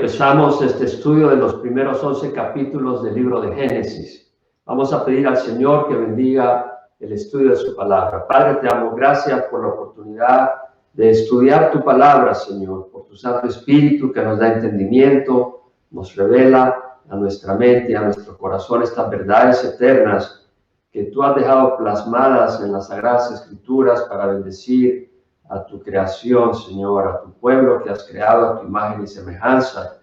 empezamos este estudio de los primeros 11 capítulos del libro de Génesis. Vamos a pedir al Señor que bendiga el estudio de su palabra. Padre, te damos gracias por la oportunidad de estudiar tu palabra, Señor, por tu Santo Espíritu que nos da entendimiento, nos revela a nuestra mente y a nuestro corazón estas verdades eternas que tú has dejado plasmadas en las Sagradas Escrituras para bendecir a tu creación, Señor, a tu pueblo que has creado a tu imagen y semejanza.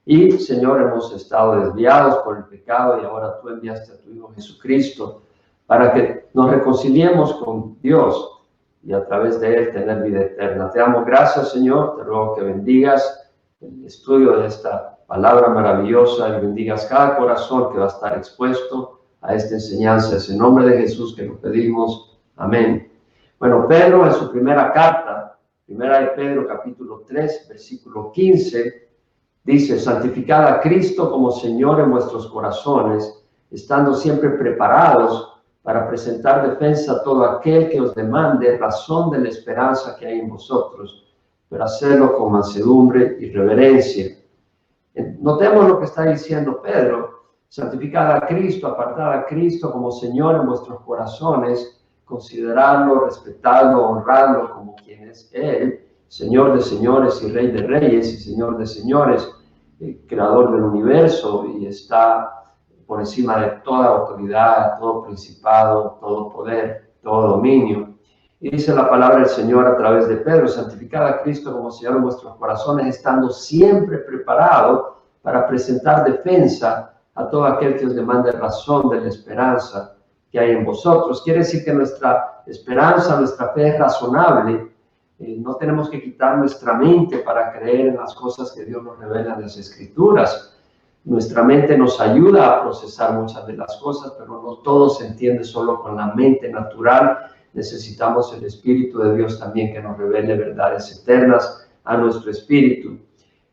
Y, Señor, hemos estado desviados por el pecado y ahora tú enviaste a tu Hijo Jesucristo para que nos reconciliemos con Dios y a través de Él tener vida eterna. Te damos gracias, Señor, te ruego que bendigas el estudio de esta palabra maravillosa y bendigas cada corazón que va a estar expuesto a esta enseñanza. Es en nombre de Jesús que lo pedimos. Amén. Bueno, Pedro en su primera carta, primera de Pedro capítulo 3, versículo 15, dice: santificad a Cristo como Señor en vuestros corazones, estando siempre preparados para presentar defensa a todo aquel que os demande razón de la esperanza que hay en vosotros, pero hacerlo con mansedumbre y reverencia. Notemos lo que está diciendo Pedro: santificad a Cristo, apartad a Cristo como Señor en vuestros corazones, considerarlo, respetarlo, honrarlo como quien es Él, Señor de señores y Rey de reyes y Señor de señores, creador del universo, y está por encima de toda autoridad, todo principado, todo poder, todo dominio. Y dice la palabra del Señor a través de Pedro: santificad a Cristo como Señor en vuestros corazones, estando siempre preparado para presentar defensa a todo aquel que os demande razón de la esperanza que hay en vosotros. Quiere decir que nuestra esperanza, nuestra fe es razonable. No tenemos que quitar nuestra mente para creer en las cosas que Dios nos revela en las Escrituras. Nuestra mente nos ayuda a procesar muchas de las cosas, pero no todo se entiende solo con la mente natural. Necesitamos el Espíritu de Dios también que nos revele verdades eternas a nuestro espíritu.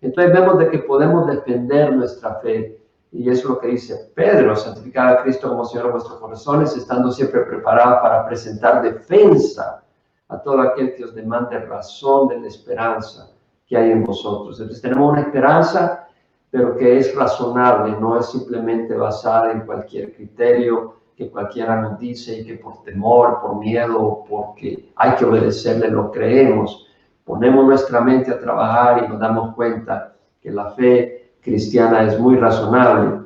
Entonces vemos de que podemos defender nuestra fe. Y eso es lo que dice Pedro: santificad a Cristo como Señor en vuestros corazones, estando siempre preparados para presentar defensa a todo aquel que os demande razón de la esperanza que hay en vosotros. Entonces tenemos una esperanza, pero que es razonable, no es simplemente basada en cualquier criterio que cualquiera nos dice y que por temor, por miedo, porque hay que obedecerle lo creemos. Ponemos nuestra mente a trabajar y nos damos cuenta que la fe cristiana es muy razonable.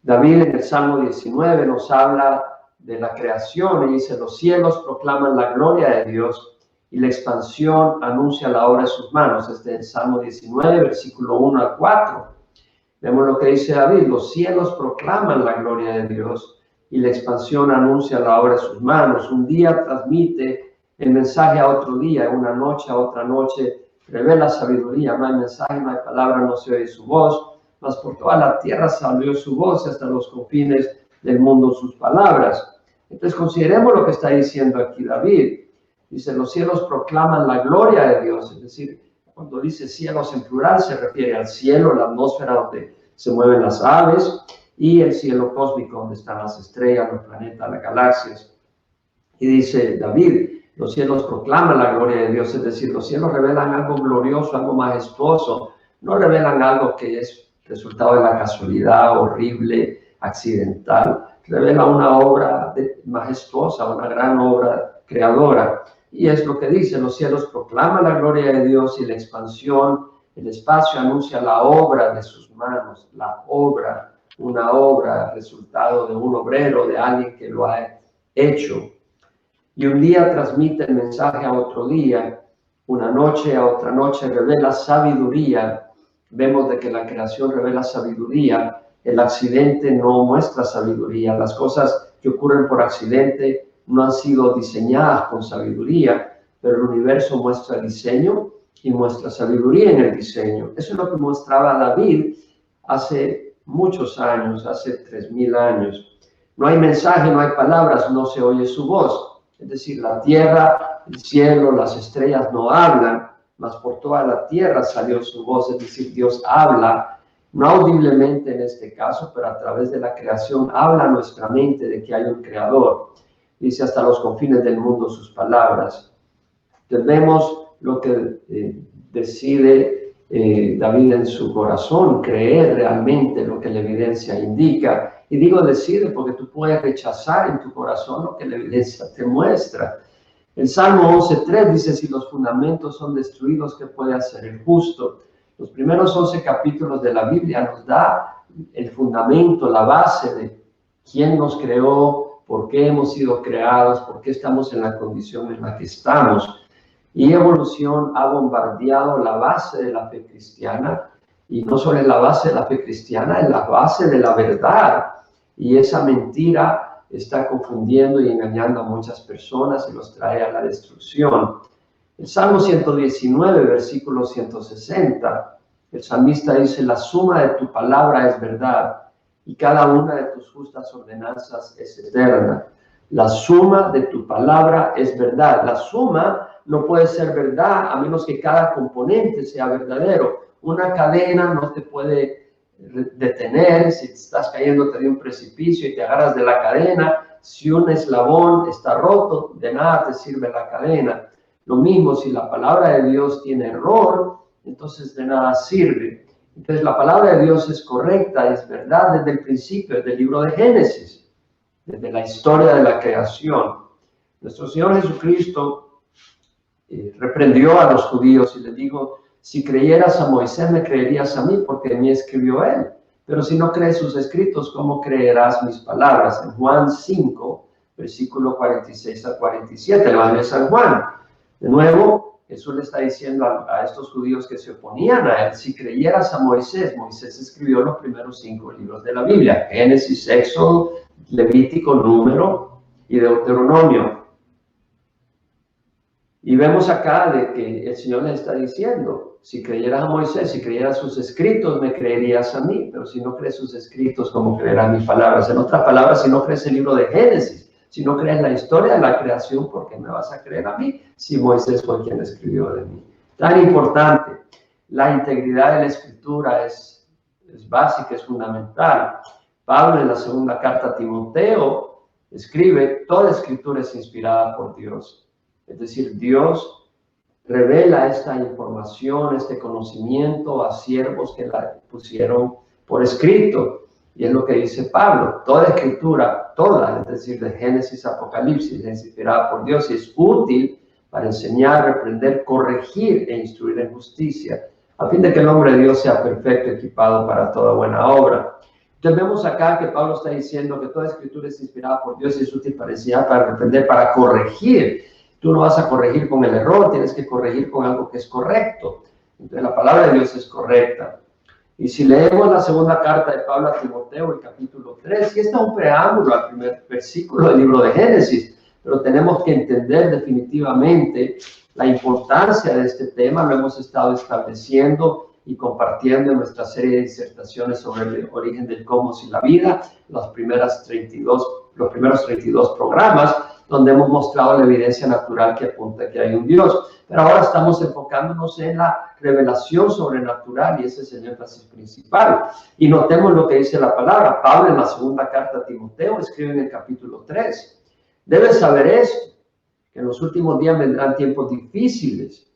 David en el Salmo 19 nos habla de la creación y dice: los cielos proclaman la gloria de Dios y la expansión anuncia la obra de sus manos. Este es el Salmo 19, versículo 1 al 4. Vemos lo que dice David: los cielos proclaman la gloria de Dios y la expansión anuncia la obra de sus manos. Un día transmite el mensaje a otro día, una noche a otra noche revela sabiduría. No hay mensaje, no hay palabra, no se oye su voz, mas por toda la tierra salió su voz, hasta los confines del mundo sus palabras. Entonces consideremos lo que está diciendo aquí David. Dice: los cielos proclaman la gloria de Dios. Es decir, cuando dice cielos en plural se refiere al cielo, la atmósfera donde se mueven las aves, y el cielo cósmico donde están las estrellas, los planetas, las galaxias. Y dice David: los cielos proclaman la gloria de Dios, es decir, los cielos revelan algo glorioso, algo majestuoso, no revelan algo que es resultado de la casualidad, horrible, accidental. Revela una obra majestuosa, una gran obra creadora. Y es lo que dice: los cielos proclaman la gloria de Dios y la expansión, el espacio anuncia la obra de sus manos. La obra, una obra, resultado de un obrero, de alguien que lo ha hecho. Y un día transmite el mensaje a otro día, una noche a otra noche revela sabiduría. Vemos de que la creación revela sabiduría, el accidente no muestra sabiduría, las cosas que ocurren por accidente no han sido diseñadas con sabiduría, pero el universo muestra diseño y muestra sabiduría en el diseño. Eso es lo que mostraba David hace muchos años, hace 3000 años. No hay mensaje, no hay palabras, no se oye su voz. Es decir, la tierra, el cielo, las estrellas no hablan, mas por toda la tierra salió su voz. Es decir, Dios habla, no audiblemente en este caso, pero a través de la creación habla nuestra mente de que hay un creador. Dice: hasta los confines del mundo sus palabras. Entonces vemos lo que decide David en su corazón, creer realmente lo que la evidencia indica. Y digo decir porque tú puedes rechazar en tu corazón lo que la evidencia te muestra. El Salmo 11:3 dice, si los fundamentos son destruidos, ¿qué puede hacer el justo? Los primeros 11 capítulos de la Biblia nos da el fundamento, la base de quién nos creó, por qué hemos sido creados, por qué estamos en la condición en la que estamos. Y evolución ha bombardeado la base de la fe cristiana, y no solo en la base de la fe cristiana, en la base de la verdad. Y esa mentira está confundiendo y engañando a muchas personas y los trae a la destrucción. El Salmo 119, versículo 160, el salmista dice, la suma de tu palabra es verdad, y cada una de tus justas ordenanzas es eterna. La suma de tu palabra es verdad. La suma no puede ser verdad a menos que cada componente sea verdadero. Una cadena no te puede detener si estás cayéndote de un precipicio y te agarras de la cadena. Si un eslabón está roto, de nada te sirve la cadena. Lo mismo, si la palabra de Dios tiene error, entonces de nada sirve. Entonces la palabra de Dios es correcta, es verdad desde el principio, desde el libro de Génesis, desde la historia de la creación. Nuestro Señor Jesucristo reprendió a los judíos y les dijo, si creyeras a Moisés, me creerías a mí, porque de mí escribió él. Pero si no crees sus escritos, ¿cómo creerás mis palabras? En Juan 5, versículo 46 al 47, el Evangelio de San Juan. De nuevo, Jesús le está diciendo a estos judíos que se oponían a él, si creyeras a Moisés, Moisés escribió los primeros 5 libros de la Biblia, Génesis, Éxodo, Levítico, Número y Deuteronomio. Y vemos acá de que el Señor les está diciendo, si creyeras a Moisés, si creyeras sus escritos, me creerías a mí, pero si no crees sus escritos, ¿cómo creerás mis palabras? En otras palabras, si no crees el libro de Génesis, si no crees la historia de la creación, ¿por qué me vas a creer a mí si Moisés fue quien escribió de mí? Tan importante. La integridad de la escritura es básica, es fundamental. Pablo en la segunda carta a Timoteo escribe, toda escritura es inspirada por Dios. Es decir, Dios revela esta información, este conocimiento a siervos que la pusieron por escrito. Y es lo que dice Pablo, toda escritura, toda, es decir, de Génesis a Apocalipsis, es inspirada por Dios y es útil para enseñar, reprender, corregir e instruir en justicia, a fin de que el hombre de Dios sea perfecto, equipado para toda buena obra. Entonces vemos acá que Pablo está diciendo que toda escritura es inspirada por Dios y es útil para enseñar, para reprender, para corregir. Tú no vas a corregir con el error, tienes que corregir con algo que es correcto. Entonces la palabra de Dios es correcta. Y si leemos la segunda carta de Pablo a Timoteo, el capítulo 3, y este es un preámbulo al primer versículo del libro de Génesis, pero tenemos que entender definitivamente la importancia de este tema. Lo hemos estado estableciendo y compartiendo en nuestra serie de disertaciones sobre el origen del cosmos y la vida, los primeros 32 programas, donde hemos mostrado la evidencia natural que apunta que hay un Dios. Pero ahora estamos enfocándonos en la revelación sobrenatural y ese es el énfasis principal. Y notemos lo que dice la palabra. Pablo en la segunda carta a Timoteo escribe en el capítulo 3. Debes saber esto, que en los últimos días vendrán tiempos difíciles.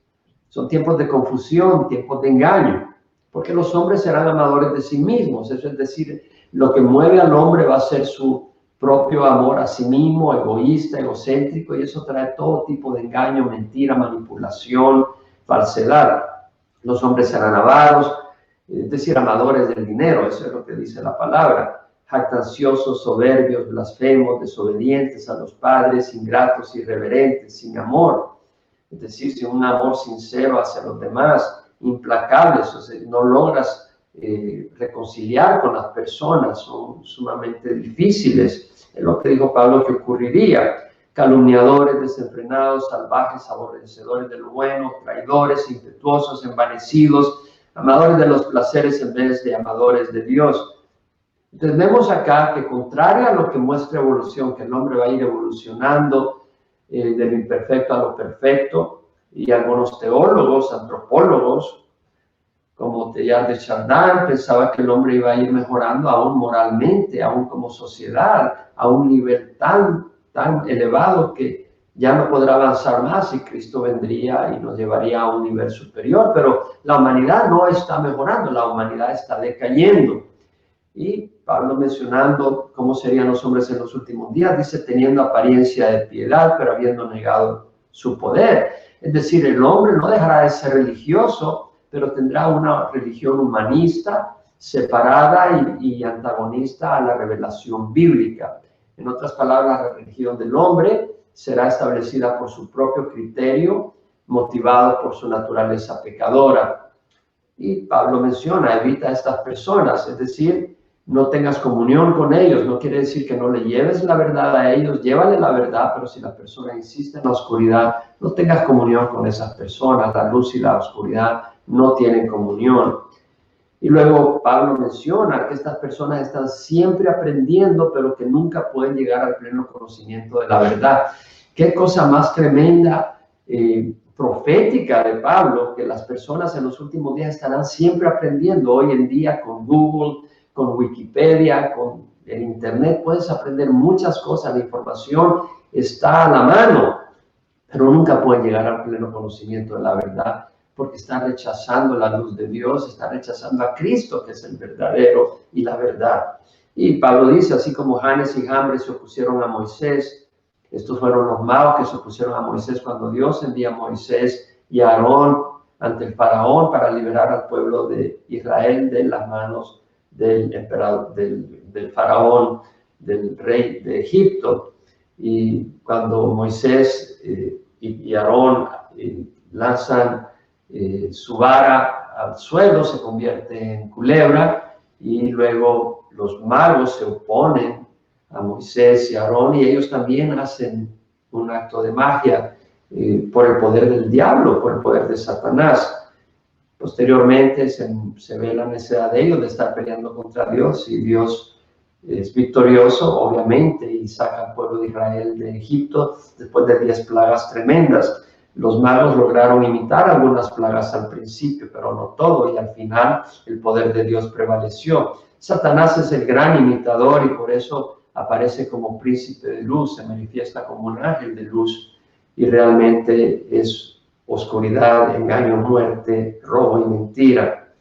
Son tiempos de confusión, tiempos de engaño, porque los hombres serán amadores de sí mismos. Eso es decir, lo que mueve al hombre va a ser su propio amor a sí mismo, egoísta, egocéntrico, y eso trae todo tipo de engaño, mentira, manipulación, falsedad. Los hombres serán avaros, es decir, amadores del dinero, eso es lo que dice la palabra, jactanciosos, soberbios, blasfemos, desobedientes a los padres, ingratos, irreverentes, sin amor, es decir, sin un amor sincero hacia los demás, implacables, o sea, no logras reconciliar con las personas, son sumamente difíciles. Es lo que dijo Pablo que ocurriría. Calumniadores, desenfrenados, salvajes, aborrecedores de lo bueno, traidores, impetuosos, envanecidos, amadores de los placeres en vez de amadores de Dios. Entonces vemos acá que contrario a lo que muestra evolución, que el hombre va a ir evolucionando de lo imperfecto a lo perfecto, y algunos teólogos, antropólogos, como Teilhard de Chardin, pensaba que el hombre iba a ir mejorando aún moralmente, aún como sociedad, a un nivel tan elevado que ya no podrá avanzar más y Cristo vendría y nos llevaría a un nivel superior, pero la humanidad no está mejorando, la humanidad está decayendo. Y Pablo, mencionando cómo serían los hombres en los últimos días, dice: teniendo apariencia de piedad, pero habiendo negado su poder. Es decir, el hombre no dejará de ser religioso, pero tendrá una religión humanista, separada y antagonista a la revelación bíblica. En otras palabras, la religión del hombre será establecida por su propio criterio, motivado por su naturaleza pecadora. Y Pablo menciona: evita a estas personas, es decir, no tengas comunión con ellos. No quiere decir que no le lleves la verdad a ellos, llévale la verdad, pero si la persona insiste en la oscuridad, no tengas comunión con esas personas. La luz y la oscuridad no tienen comunión. Y luego Pablo menciona que estas personas están siempre aprendiendo, pero que nunca pueden llegar al pleno conocimiento de la verdad. Qué cosa más tremenda, profética de Pablo, que las personas en los últimos días estarán siempre aprendiendo. Hoy en día con Google, con Wikipedia, con el Internet, puedes aprender muchas cosas. La información está a la mano, pero nunca pueden llegar al pleno conocimiento de la verdad, porque están rechazando la luz de Dios, están rechazando a Cristo, que es el verdadero y la verdad. Y Pablo dice: así como Janes y Jambres se opusieron a Moisés. Estos fueron los magos que se opusieron a Moisés cuando Dios envía a Moisés y a Aarón ante el faraón para liberar al pueblo de Israel de las manos del emperador, del faraón, del rey de Egipto. Y cuando Moisés y Aarón lanzan su vara al suelo, se convierte en culebra, y luego los magos se oponen a Moisés y a Aarón, y ellos también hacen un acto de magia por el poder del diablo, por el poder de Satanás. Posteriormente se ve la necesidad de ellos de estar peleando contra Dios, y Dios es victorioso, obviamente, y saca al pueblo de Israel de Egipto después de 10 plagas tremendas. Los magos lograron imitar algunas plagas al principio, pero no todo, y al final el poder de Dios prevaleció. Satanás es el gran imitador, y por eso aparece como príncipe de luz, se manifiesta como un ángel de luz, y realmente es oscuridad, engaño, muerte, robo y mentira.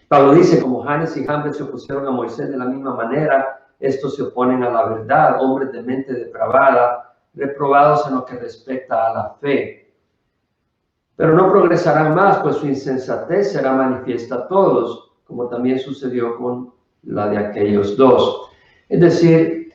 Pablo dice: como Janes y Jambres se opusieron a Moisés, de la misma manera estos se oponen a la verdad, hombres de mente depravada, reprobados en lo que respecta a la fe. Pero no progresarán más, pues su insensatez será manifiesta a todos, como también sucedió con la de aquellos dos. Es decir,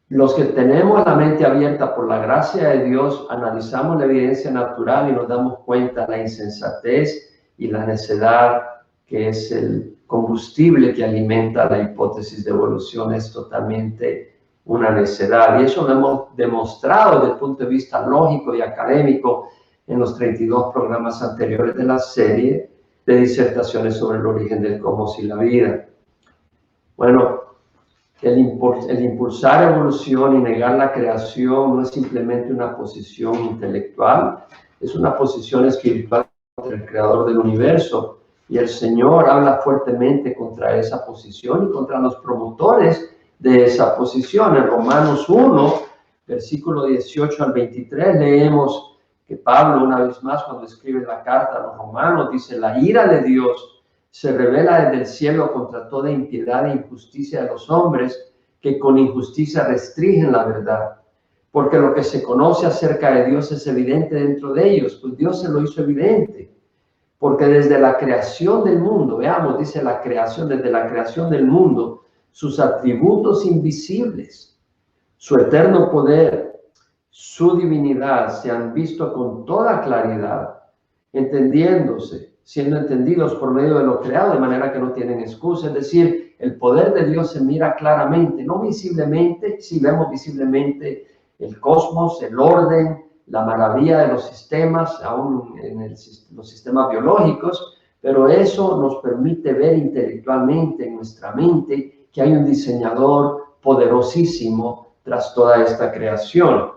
los que tenemos la mente abierta por la gracia de Dios, analizamos la evidencia natural y nos damos cuenta de la insensatez y la necedad, que es el combustible que alimenta la hipótesis de evolución. Es totalmente una necedad, y eso lo hemos demostrado desde el punto de vista lógico y académico en los 32 programas anteriores de la serie de disertaciones sobre el origen del cosmos y la vida. Bueno, el impulsar evolución y negar la creación no es simplemente una posición intelectual, es una posición espiritual contra el creador del universo, y el Señor habla fuertemente contra esa posición y contra los promotores de esa posición. En Romanos 1, versículo 18 al 23, leemos que Pablo, una vez más, cuando escribe la carta a los romanos, dice: la ira de Dios se revela desde el cielo contra toda impiedad e injusticia de los hombres, que con injusticia restringen la verdad. Porque lo que se conoce acerca de Dios es evidente dentro de ellos, pues Dios se lo hizo evidente. Porque desde la creación del mundo, veamos, dice la creación, desde la creación del mundo, sus atributos invisibles, su eterno poder, su divinidad se han visto con toda claridad, siendo entendidos por medio de lo creado, de manera que no tienen excusa. Es decir, el poder de Dios se mira claramente, no visiblemente. Sí vemos visiblemente el cosmos, el orden, la maravilla de los sistemas, aún en los sistemas biológicos, pero eso nos permite ver intelectualmente en nuestra mente que hay un diseñador poderosísimo tras toda esta creación.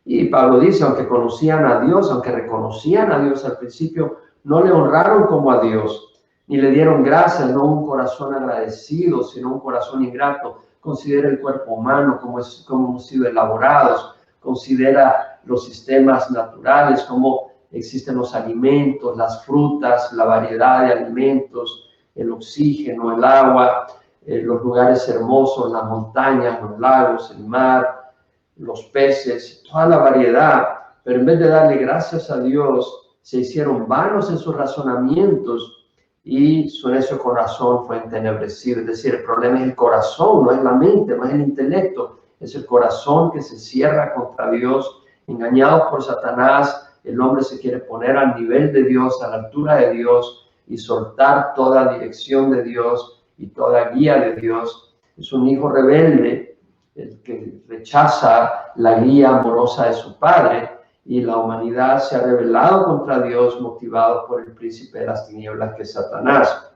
Y Pablo dice: aunque conocían a Dios, aunque reconocían a Dios al principio, no le honraron como a Dios, ni le dieron gracias, no un corazón agradecido, sino un corazón ingrato. Considera el cuerpo humano, como hemos sido elaborados, considera los sistemas naturales, cómo existen los alimentos, las frutas, la variedad de alimentos, el oxígeno, el agua, los lugares hermosos, las montañas, los lagos, el mar, los peces, toda la variedad. Pero en vez de darle gracias a Dios, se hicieron vanos en sus razonamientos y su necio corazón fue entenebrecido. Es decir, el problema es el corazón, no es la mente, no es el intelecto, es el corazón que se cierra contra Dios. Engañado por Satanás, el hombre se quiere poner al nivel de Dios, a la altura de Dios, y soltar toda dirección de Dios y toda guía de Dios. Es un hijo rebelde, el que rechaza la guía amorosa de su padre, y la humanidad se ha rebelado contra Dios, motivado por el príncipe de las tinieblas, que es Satanás.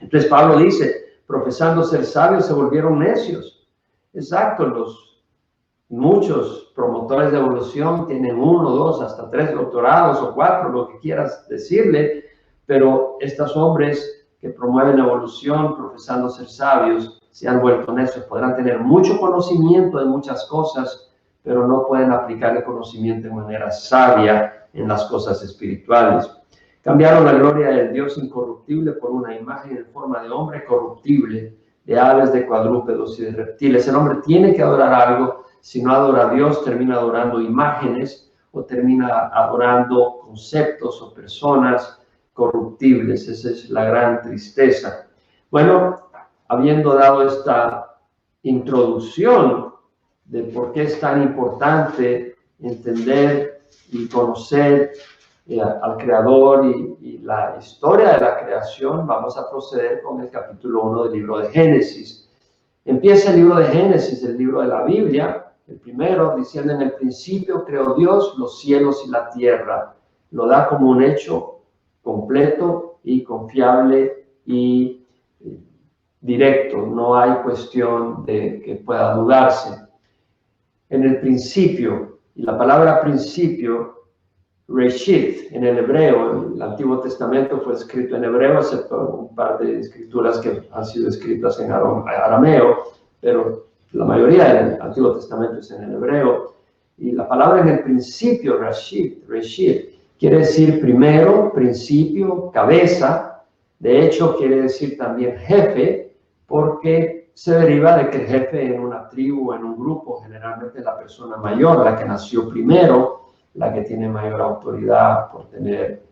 Entonces Pablo dice, profesando ser sabios, se volvieron necios. Exacto, muchos promotores de evolución tienen 1, 2, hasta 3 doctorados o 4, lo que quieras decirle, pero estos hombres que promueven evolución, profesando ser sabios, se han vuelto necios. Podrán tener mucho conocimiento de muchas cosas, pero no pueden aplicar el conocimiento de manera sabia en las cosas espirituales. Cambiaron la gloria del Dios incorruptible por una imagen en forma de hombre corruptible, de aves, de cuadrúpedos y de reptiles. El hombre tiene que adorar algo. Si no adora a Dios, termina adorando imágenes o termina adorando conceptos o personas corruptibles. Esa es la gran tristeza. Bueno, habiendo dado esta introducción de por qué es tan importante entender y conocer al Creador y la historia de la creación, vamos a proceder con el capítulo 1 del libro de Génesis. Empieza el libro de Génesis, el libro de la Biblia, el primero, diciendo: en el principio creó Dios los cielos y la tierra. Lo da como un hecho completo y confiable y directo. No hay cuestión de que pueda dudarse. En el principio, y la palabra principio, Reshit, en el hebreo, el Antiguo Testamento fue escrito en hebreo, excepto un par de escrituras que han sido escritas en arameo, pero la mayoría del Antiguo Testamento es en el hebreo. Y la palabra en el principio, Reshit, quiere decir primero, principio, cabeza. De hecho, quiere decir también jefe, porque se deriva de que el jefe en una tribu, en un grupo, generalmente es la persona mayor, la que nació primero, la que tiene mayor autoridad por tener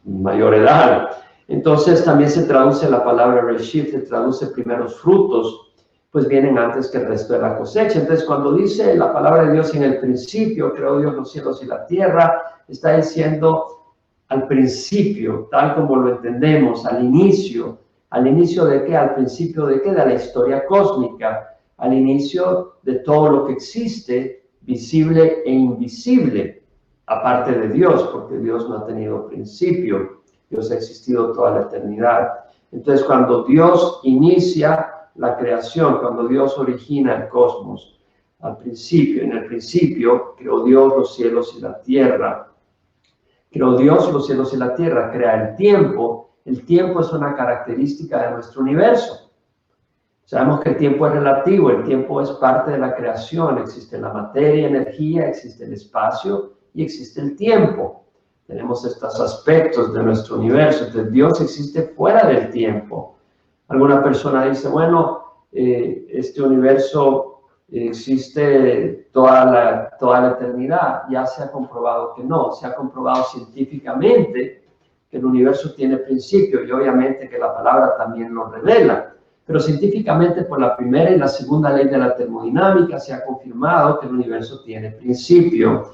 mayor edad. Entonces también se traduce la palabra Reshit, se traduce primeros frutos, pues vienen antes que el resto de la cosecha. Entonces cuando dice la palabra de Dios: en el principio creó Dios los cielos y la tierra, está diciendo al principio, tal como lo entendemos, al inicio. ¿Al inicio de qué? ¿Al principio de qué? De la historia cósmica, al inicio de todo lo que existe, visible e invisible, aparte de Dios, porque Dios no ha tenido principio, Dios ha existido toda la eternidad. Entonces, cuando Dios inicia la creación, cuando Dios origina el cosmos, al principio, en el principio, creó Dios los cielos y la tierra. Creó Dios los cielos y la tierra, crea el tiempo. El tiempo es una característica de nuestro universo. Sabemos que el tiempo es relativo, el tiempo es parte de la creación. Existe la materia, energía, existe el espacio y existe el tiempo. Tenemos estos aspectos de nuestro universo. Entonces, Dios existe fuera del tiempo. Alguna persona dice: bueno, este universo existe toda la eternidad. Ya se ha comprobado que no. Se ha comprobado científicamente que el universo tiene principio, y obviamente que la palabra también lo revela. Pero científicamente, por la primera y la segunda ley de la termodinámica, se ha confirmado que el universo tiene principio.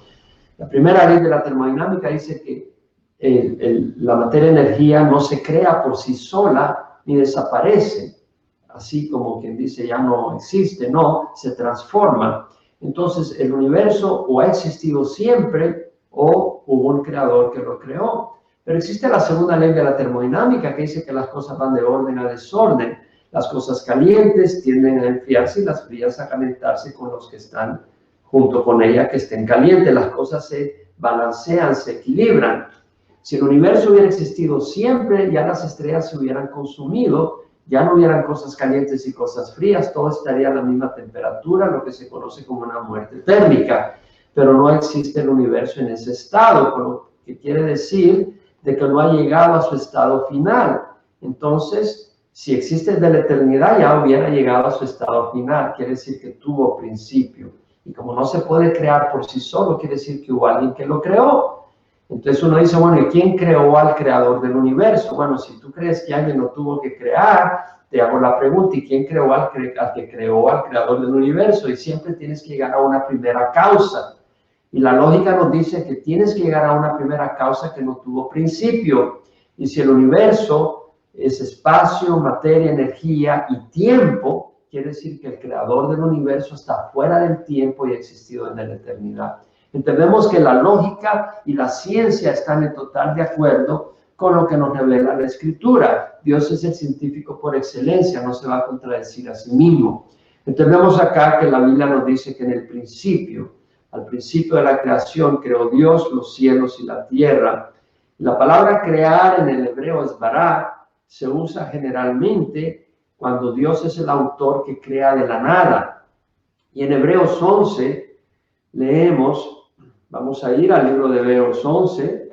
La primera ley de la termodinámica dice que la materia-energía no se crea por sí sola ni desaparece, así como quien dice ya no existe, no, se transforma. Entonces, el universo o ha existido siempre o hubo un creador que lo creó. Pero existe la segunda ley de la termodinámica, que dice que las cosas van de orden a desorden. Las cosas calientes tienden a enfriarse y las frías a calentarse con los que están junto con ella, que estén calientes. Las cosas se balancean, se equilibran. Si el universo hubiera existido siempre, ya las estrellas se hubieran consumido, ya no hubieran cosas calientes y cosas frías, todo estaría a la misma temperatura, lo que se conoce como una muerte térmica. pero no existe el universo en ese estado, por lo que quiere decir de que no ha llegado a su estado final. Entonces, si existe desde la eternidad, ya hubiera llegado a su estado final, quiere decir que tuvo principio. Y como no se puede crear por sí solo, quiere decir que hubo alguien que lo creó. Entonces uno dice, bueno, ¿y quién creó al creador del universo? Bueno, si tú crees que alguien lo tuvo que crear, te hago la pregunta, ¿y quién creó al que creó al creador del universo? Y siempre tienes que llegar a una primera causa. Y la lógica nos dice que tienes que llegar a una primera causa que no tuvo principio. Y si el universo es espacio, materia, energía y tiempo, quiere decir que el creador del universo está fuera del tiempo y ha existido desde la eternidad. Entendemos que la lógica y la ciencia están en total de acuerdo con lo que nos revela la Escritura. Dios es el científico por excelencia, no se va a contradecir a sí mismo. Entendemos acá que la Biblia nos dice que en el principio, al principio de la creación, creó Dios los cielos y la tierra. La palabra crear en el hebreo es bara, se usa generalmente cuando Dios es el autor que crea de la nada. Y en Hebreos 11 leemos, vamos a ir al libro de Hebreos 11,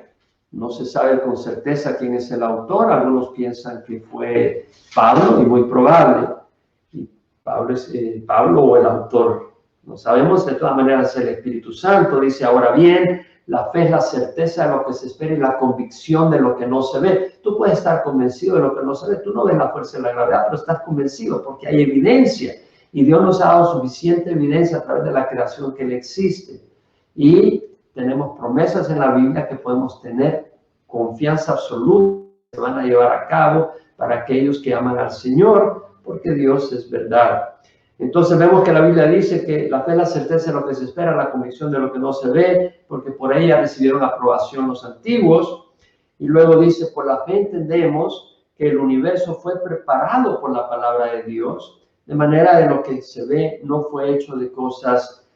no se sabe con certeza quién es el autor, algunos piensan que fue Pablo, y muy probable, y Pablo o el autor, no sabemos, de todas maneras el Espíritu Santo. Dice, ahora bien, la fe es la certeza de lo que se espera y la convicción de lo que no se ve. Tú puedes estar convencido de lo que no se ve, tú no ves la fuerza de la gravedad, pero estás convencido porque hay evidencia, y Dios nos ha dado suficiente evidencia a través de la creación que Él existe. Y tenemos promesas en la Biblia que podemos tener confianza absoluta que se van a llevar a cabo para aquellos que aman al Señor, porque Dios es verdad. Entonces vemos que la Biblia dice que la fe es la certeza de lo que se espera, la convicción de lo que no se ve, porque por ella recibieron aprobación los antiguos. Y luego dice, por la fe entendemos que el universo fue preparado por la palabra de Dios, de manera de lo que se ve no fue hecho de cosas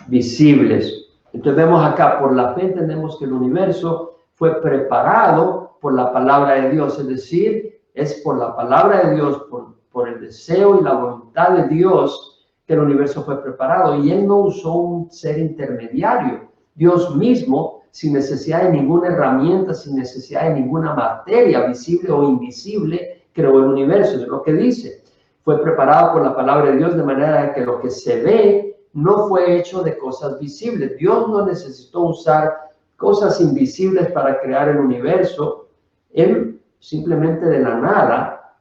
visibles. Entonces vemos acá, por la fe entendemos que el universo fue preparado por la palabra de Dios, es decir, es por la palabra de Dios, por el deseo y la voluntad de Dios que el universo fue preparado. Y Él no usó un ser intermediario. Dios mismo, sin necesidad de ninguna herramienta, sin necesidad de ninguna materia visible o invisible, creó el universo. Es lo que dice. Fue preparado por la palabra de Dios de manera que lo que se ve no fue hecho de cosas visibles. Dios no necesitó usar cosas invisibles para crear el universo. Él simplemente de la nada,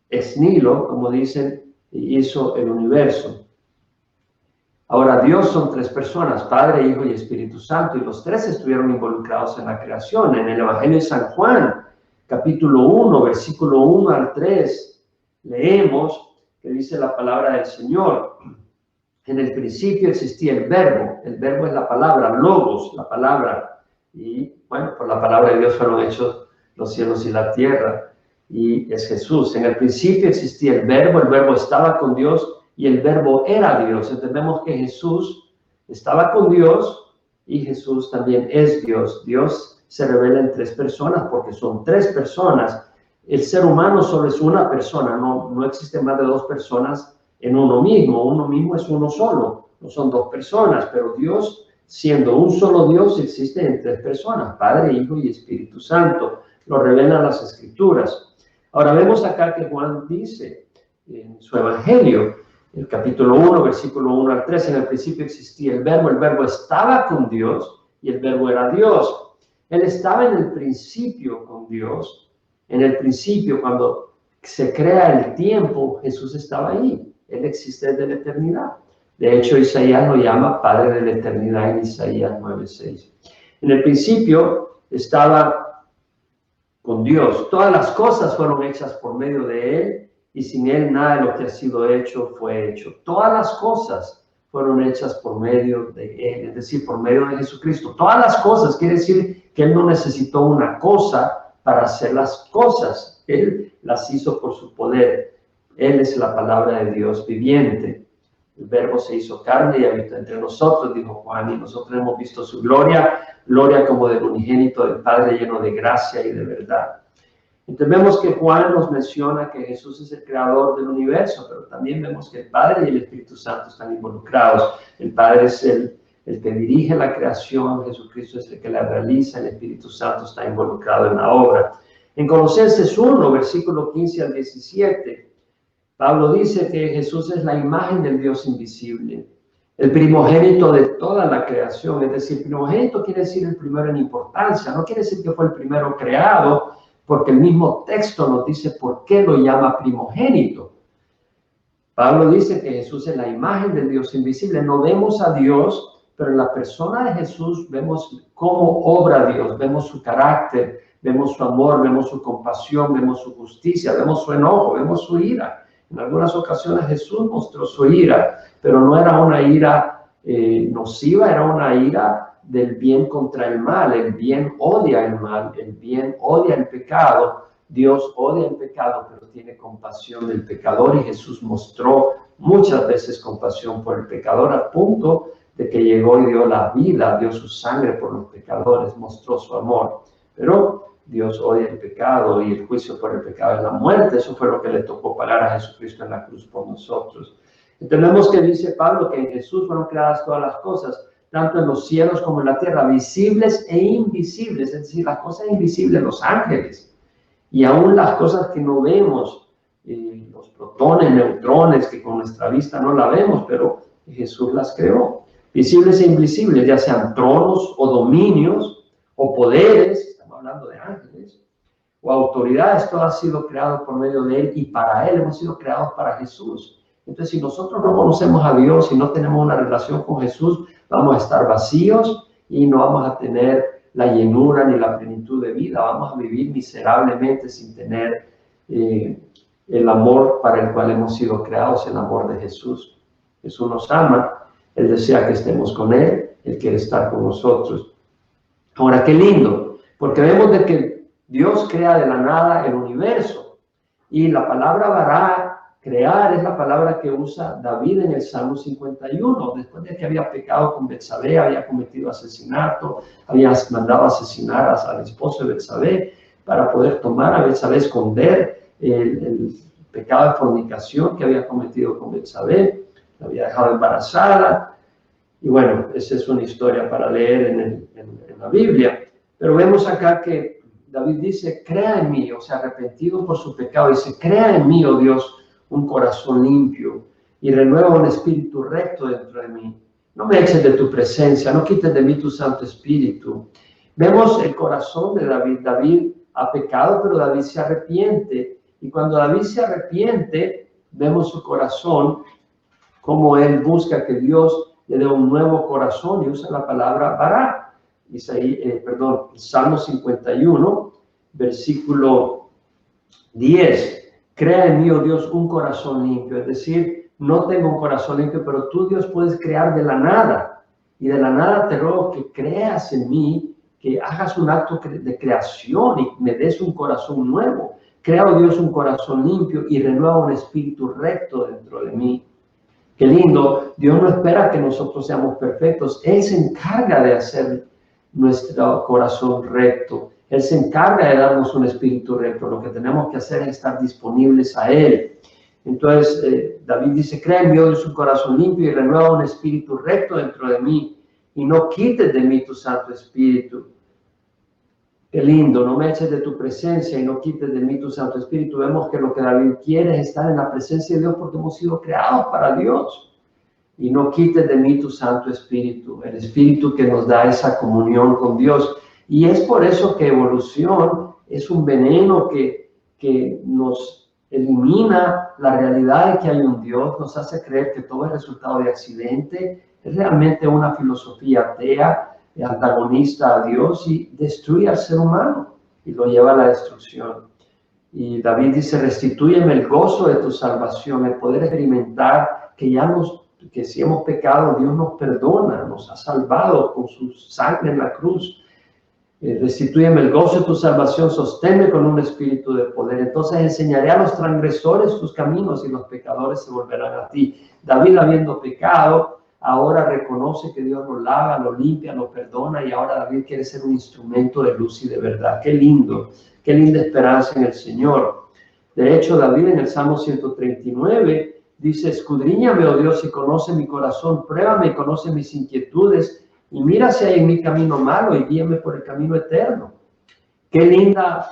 ex nihilo, como dicen, hizo el universo. Ahora, Dios son tres personas, Padre, Hijo y Espíritu Santo, y los tres estuvieron involucrados en la creación. En el Evangelio de San Juan, capítulo 1, versículo 1 al 3, leemos que dice la palabra del Señor. En el principio existía el verbo es la palabra, logos, la palabra, y bueno, por la palabra de Dios fueron hechos los cielos y la tierra, y es Jesús. En el principio existía el verbo estaba con Dios, y el verbo era Dios. Entendemos que Jesús estaba con Dios, y Jesús también es Dios. Dios se revela en tres personas, porque son tres personas. El ser humano solo es una persona, no existe más de dos personas en uno mismo es uno solo, no son dos personas, pero Dios, siendo un solo Dios, existe en tres personas, Padre, Hijo y Espíritu Santo, lo revelan las Escrituras. Ahora vemos acá que Juan dice en su Evangelio, el capítulo 1, versículo 1 al 3, en el principio existía el verbo estaba con Dios y el verbo era Dios. Él estaba en el principio con Dios, en el principio cuando se crea el tiempo, Jesús estaba ahí. Él existe desde la eternidad. De hecho, Isaías lo llama Padre de la eternidad en Isaías 9:6. En el principio estaba con Dios. Todas las cosas fueron hechas por medio de Él, y sin Él nada de lo que ha sido hecho fue hecho. Todas las cosas fueron hechas por medio de Él, es decir, por medio de Jesucristo. Todas las cosas quiere decir que Él no necesitó una cosa para hacer las cosas. Él las hizo por su poder. Él es la palabra de Dios viviente. El verbo se hizo carne y habitó entre nosotros, dijo Juan, y nosotros hemos visto su gloria, gloria como del unigénito del Padre, lleno de gracia y de verdad. Entonces vemos que Juan nos menciona que Jesús es el creador del universo, pero también vemos que el Padre y el Espíritu Santo están involucrados. El Padre es el el que dirige la creación, Jesucristo es el que la realiza, el Espíritu Santo está involucrado en la obra. En Colosenses 1, versículo 15 al 17, Pablo dice que Jesús es la imagen del Dios invisible, el primogénito de toda la creación. Es decir, primogénito quiere decir el primero en importancia, no quiere decir que fue el primero creado, porque el mismo texto nos dice por qué lo llama primogénito. Pablo dice que Jesús es la imagen del Dios invisible. No vemos a Dios, pero en la persona de Jesús vemos cómo obra Dios, vemos su carácter, vemos su amor, vemos su compasión, vemos su justicia, vemos su enojo, vemos su ira. En algunas ocasiones Jesús mostró su ira, pero no era una ira nociva, era una ira del bien contra el mal. El bien odia el mal, el bien odia el pecado. Dios odia el pecado, pero tiene compasión del pecador, y Jesús mostró muchas veces compasión por el pecador, al punto de que llegó y dio la vida, dio su sangre por los pecadores, mostró su amor. Pero Dios odia el pecado, y el juicio por el pecado es la muerte. Eso fue lo que le tocó pagar a Jesucristo en la cruz por nosotros. Entendemos que dice Pablo que en Jesús fueron creadas todas las cosas, tanto en los cielos como en la tierra, visibles e invisibles, es decir, las cosas invisibles, los ángeles, y aún las cosas que no vemos, los protones, neutrones, que con nuestra vista no la vemos, pero Jesús las creó. Visibles e invisibles, ya sean tronos o dominios o poderes, estamos hablando de ángeles, o autoridades, todo ha sido creado por medio de Él y para Él. Hemos sido creados para Jesús. Entonces, si nosotros no conocemos a Dios y no tenemos una relación con Jesús, vamos a estar vacíos y no vamos a tener la llenura ni la plenitud de vida. Vamos a vivir miserablemente sin tener el amor para el cual hemos sido creados, el amor de Jesús. Jesús nos ama, Él desea que estemos con Él, Él quiere estar con nosotros. Ahora, qué lindo, porque vemos de que Dios crea de la nada el universo, y la palabra bará, crear, es la palabra que usa David en el Salmo 51, después de que había pecado con Betsabé, había cometido asesinato, había mandado asesinar al esposo de Betsabé para poder tomar a Betsabé, esconder el pecado de fornicación que había cometido con Betsabé, la había dejado embarazada. Y bueno, esa es una historia para leer en la Biblia. Pero vemos acá que David dice, crea en mí, o sea, arrepentido por su pecado, dice, crea en mí, oh Dios, un corazón limpio, y renueva un espíritu recto dentro de mí. No me eches de tu presencia, no quites de mí tu Santo Espíritu. Vemos el corazón de David. David ha pecado, pero David se arrepiente. Y cuando David se arrepiente, vemos su corazón, como él busca que Dios le dé un nuevo corazón, y usa la palabra bará. Salmo 51, versículo 10. Crea en mí, oh Dios, un corazón limpio. Es decir, no tengo un corazón limpio, pero tú, Dios, puedes crear de la nada. Y de la nada te ruego que creas en mí, que hagas un acto de creación y me des un corazón nuevo. Crea, oh Dios, un corazón limpio y renueva un espíritu recto dentro de mí. Qué lindo. Dios no espera que nosotros seamos perfectos. Él se encarga de hacer nuestro corazón recto. Él se encarga de darnos un espíritu recto. Lo que tenemos que hacer es estar disponibles a Él. Entonces, David dice, crea en mí, oh Dios, un corazón limpio y renueva un espíritu recto dentro de mí, y no quites de mí tu Santo Espíritu. Qué lindo, no me eches de tu presencia y no quites de mí tu Santo Espíritu. Vemos que lo que David quiere es estar en la presencia de Dios, porque hemos sido creados para Dios. Y no quites de mí tu Santo Espíritu, el Espíritu que nos da esa comunión con Dios. Y es por eso que evolución es un veneno que nos elimina la realidad de que hay un Dios, nos hace creer que todo es resultado de accidente. Es realmente una filosofía atea, antagonista a Dios, y destruye al ser humano y lo lleva a la destrucción. Y David dice, restitúyeme el gozo de tu salvación, el poder experimentar que si hemos pecado, Dios nos perdona, nos ha salvado con su sangre en la cruz. Restitúyeme el gozo de tu salvación, sosténme con un espíritu de poder. Entonces enseñaré a los transgresores tus caminos y los pecadores se volverán a ti. David, habiendo pecado, ahora reconoce que Dios lo lava, lo limpia, lo perdona, y ahora David quiere ser un instrumento de luz y de verdad. Qué lindo, qué linda esperanza en el Señor. De hecho, David en el Salmo 139 dice, escudriñame, oh Dios, y conoce mi corazón, pruébame y conoce mis inquietudes, y mira si hay en mi camino malo y guíame por el camino eterno. Qué linda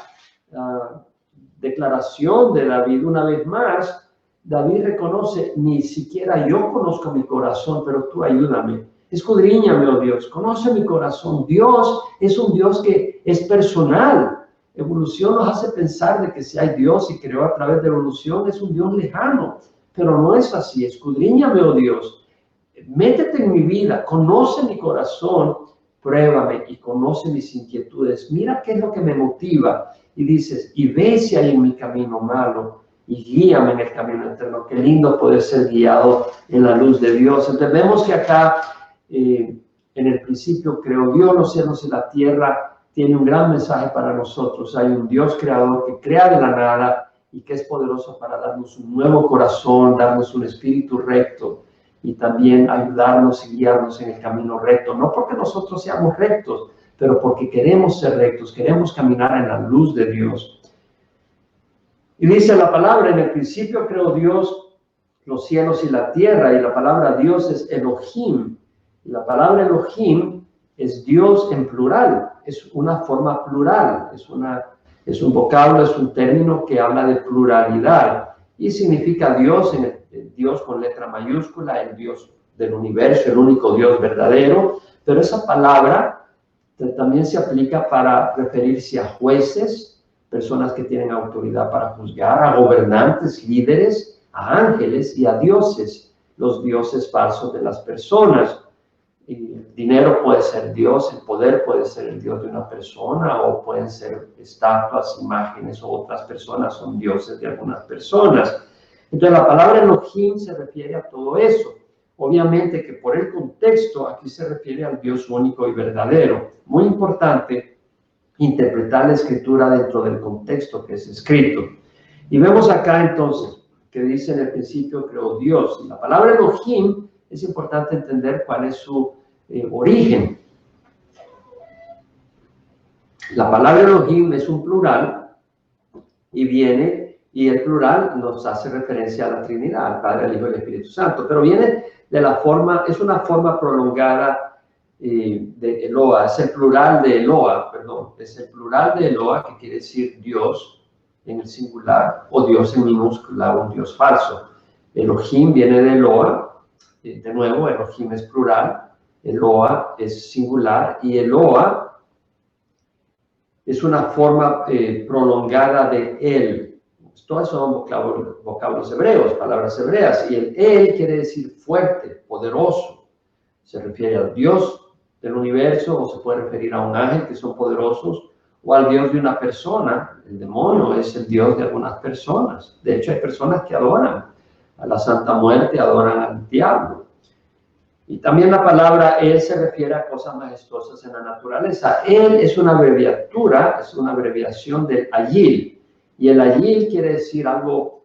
declaración de David. Una vez más, David reconoce, ni siquiera yo conozco mi corazón, pero tú ayúdame. Escudriñame, oh Dios, conoce mi corazón. Dios es un Dios que es personal. Evolución nos hace pensar de que si hay Dios y creó a través de evolución, es un Dios lejano, pero no es así. Escudriñame, oh Dios, métete en mi vida, conoce mi corazón, pruébame y conoce mis inquietudes. Mira qué es lo que me motiva. Y dices, y ve si hay en mi camino malo y guíame en el camino eterno. Qué lindo poder ser guiado en la luz de Dios. Entonces vemos que acá, en el principio creó Dios los cielos y la tierra. Tiene un gran mensaje para nosotros. Hay un Dios creador que crea de la nada y que es poderoso para darnos un nuevo corazón, darnos un espíritu recto y también ayudarnos y guiarnos en el camino recto. No porque nosotros seamos rectos, pero porque queremos ser rectos, queremos caminar en la luz de Dios. Y dice la palabra, en el principio creó Dios los cielos y la tierra, y la palabra Dios es Elohim. Y la palabra Elohim es Dios en plural, es una forma plural, es un vocablo, es un término que habla de pluralidad y significa Dios, Dios con letra mayúscula, el Dios del universo, el único Dios verdadero, pero esa palabra también se aplica para referirse a jueces, personas que tienen autoridad para juzgar, a gobernantes, líderes, a ángeles y a dioses, los dioses falsos de las personas. El dinero puede ser Dios, el poder puede ser el Dios de una persona, o pueden ser estatuas, imágenes, o otras personas son dioses de algunas personas. Entonces la palabra Elohim se refiere a todo eso. Obviamente que por el contexto aquí se refiere al Dios único y verdadero. Muy importante interpretar la escritura dentro del contexto que es escrito. Y vemos acá entonces que dice en el principio creó Dios. La palabra Elohim es importante entender cuál es su origen. La palabra Elohim es un plural y el plural nos hace referencia a la Trinidad, al Padre, al Hijo y al Espíritu Santo, pero viene de la forma, es una forma prolongada de Eloa, es el plural de Eloa, es el plural de Eloa, que quiere decir Dios en el singular, o Dios en minúscula, un Dios falso. Elohim viene de Eloa, de nuevo, Elohim es plural, Eloa es singular, y Eloa es una forma prolongada de él. Todos son vocablos hebreos, palabras hebreas, y el él quiere decir fuerte, poderoso. Se refiere al Dios del universo, o se puede referir a un ángel, que son poderosos, o al Dios de una persona. El demonio es el Dios de algunas personas. De hecho, hay personas que adoran a la Santa Muerte, adoran al diablo. Y también la palabra él se refiere a cosas majestuosas en la naturaleza. Él es una abreviatura, es una abreviación del Ayil. Y el Ayil quiere decir algo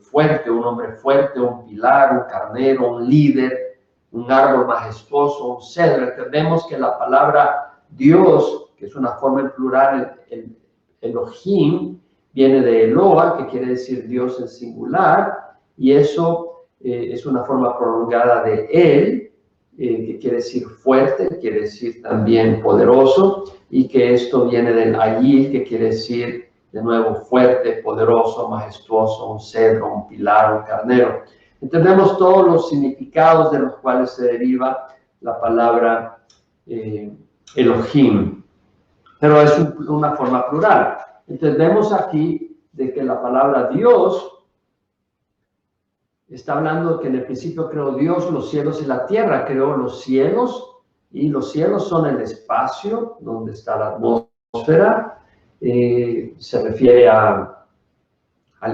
fuerte, un hombre fuerte, un pilar, un carnero, un líder, un árbol majestuoso, un cedro. Entendemos que la palabra Dios, que es una forma en plural, el Elohim, viene de Eloa, que quiere decir Dios en singular, y eso es una forma prolongada de él, que quiere decir fuerte, quiere decir también poderoso, y que esto viene del Ayil, que quiere decir de nuevo fuerte, poderoso, majestuoso, un cedro, un pilar, un carnero. Entendemos todos los significados de los cuales se deriva la palabra Elohim, pero es una forma plural. Entonces vemos aquí de que la palabra Dios está hablando que en el principio creó Dios los cielos y la tierra, creó los cielos, y los cielos son el espacio donde está la atmósfera, se refiere al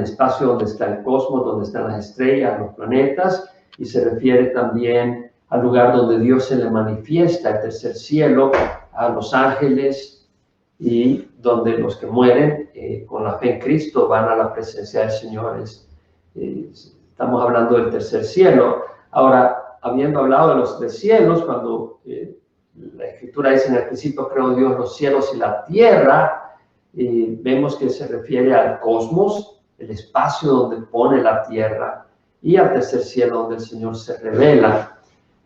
espacio donde está el cosmos, donde están las estrellas, los planetas, y se refiere también al lugar donde Dios se le manifiesta, el tercer cielo, a los ángeles, y donde los que mueren con la fe en Cristo van a la presencia del Señor. Estamos hablando del tercer cielo. Ahora, habiendo hablado de los cielos, cuando la Escritura dice en el principio creó Dios los cielos y la tierra, vemos que se refiere al cosmos, el espacio donde pone la tierra, y al tercer cielo, donde el Señor se revela